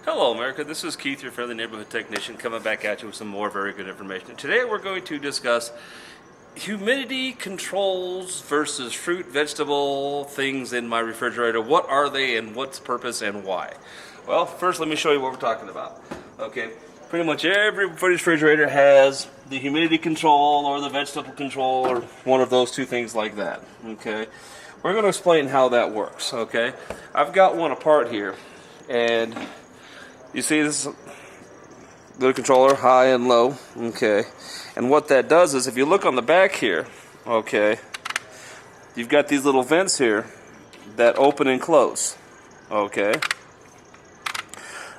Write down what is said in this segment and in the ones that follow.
Hello America, this is Keith, your friendly neighborhood technician, coming back at you with some more very good information. Today we're going to discuss humidity controls versus fruit, vegetable things in my refrigerator. What are they and what's purpose and why? Well, first let me show you what we're talking about. Okay, pretty much every refrigerator has the humidity control or the vegetable control or one of those two things like that. Okay, we're going to explain how that works. Okay, I've got one apart here, and you see this little controller, high and low, okay? And what that does is, if you look on the back here, okay, you've got these little vents here that open and close, okay?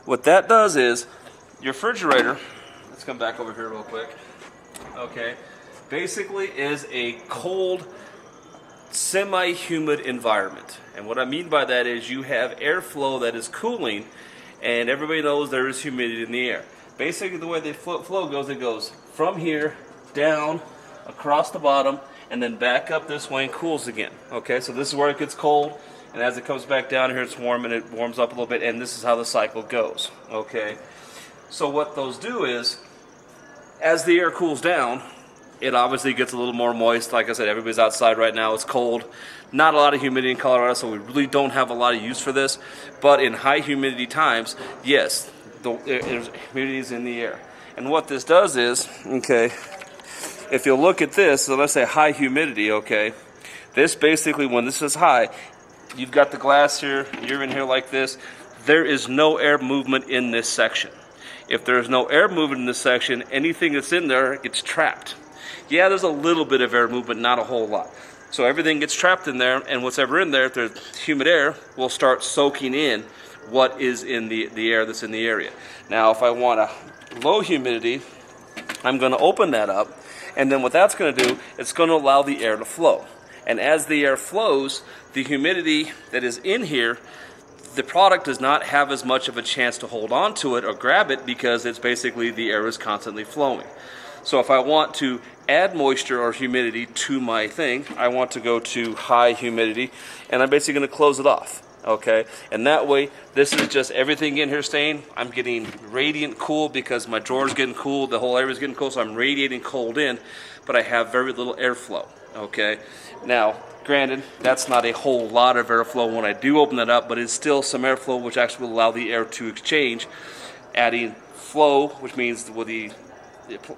What that does is, your refrigerator, let's come back over here real quick, okay, basically is a cold, semi-humid environment. And what I mean by that is you have airflow that is cooling, and everybody knows there is humidity in the air. Basically the way the flow goes, it goes from here down across the bottom and then back up this way and cools again. Okay, so this is where it gets cold, and as it comes back down here it's warm and it warms up a little bit, and this is how the cycle goes. Okay, so what those do is, as the air cools down, it obviously gets a little more moist. Like I said, everybody's outside right now, it's cold. Not a lot of humidity in Colorado, so we really don't have a lot of use for this. But in high humidity times, yes, there's humidity is in the air. And what this does is, okay, if you look at this, so let's say high humidity, okay, this basically, when this is high, you've got the glass here, you're in here like this, there is no air movement in this section. If there's no air movement in this section, anything that's in there gets trapped. Yeah, there's a little bit of air movement, not a whole lot. So everything gets trapped in there, and what's ever in there, if there's humid air, will start soaking in what is in the air that's in the area. Now, if I want a low humidity, I'm going to open that up, and then what that's going to do, it's going to allow the air to flow. And as the air flows, the humidity that is in here, the product does not have as much of a chance to hold on to it or grab it, because it's basically the air is constantly flowing. So if I want to add moisture or humidity to my thing, I want to go to high humidity, and I'm basically going to close it off, okay? And that way, this is just everything in here staying. I'm getting radiant cool because my drawer's getting cool, the whole area is getting cool, so I'm radiating cold in, but I have very little airflow, okay? Now, granted, that's not a whole lot of airflow when I do open that up, but it's still some airflow which actually will allow the air to exchange, adding flow, which means with the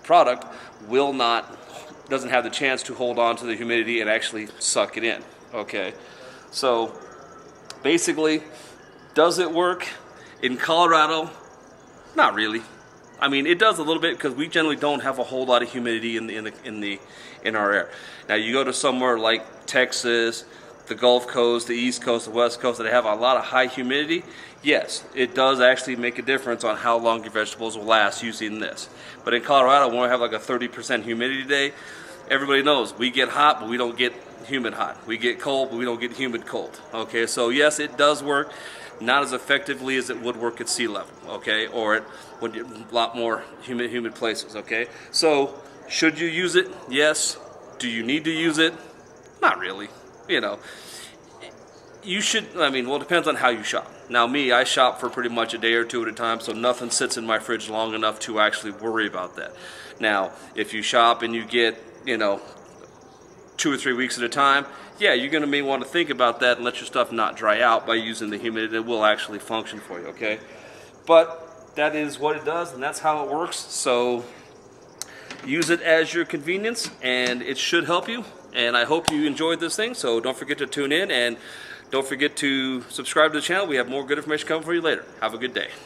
product doesn't have the chance to hold on to the humidity and actually suck it in. Okay, so basically, does it work in Colorado? Not really. I mean, it does a little bit because we generally don't have a whole lot of humidity in our air. Now, you go to somewhere like Texas, the Gulf Coast, the East Coast, the West Coast, that have a lot of high humidity. Yes, it does actually make a difference on how long your vegetables will last using this. But in Colorado, when we have like a 30% humidity day, everybody knows we get hot, but we don't get humid hot. We get cold, but we don't get humid cold. Okay, so yes, it does work, not as effectively as it would work at sea level, okay, or at a lot more humid places, okay. So should you use it? Yes. Do you need to use it? Not really. You know, you should, I mean, well, it depends on how you shop. Now, me, I shop for pretty much a day or two at a time, so nothing sits in my fridge long enough to actually worry about that. Now, if you shop and you get, 2 or 3 weeks at a time, yeah, you're going to may want to think about that and let your stuff not dry out by using the humidity. It will actually function for you, okay? But that is what it does, and that's how it works. So use it as your convenience, and it should help you. And I hope you enjoyed this thing, so don't forget to tune in, and don't forget to subscribe to the channel. We have more good information coming for you later. Have a good day.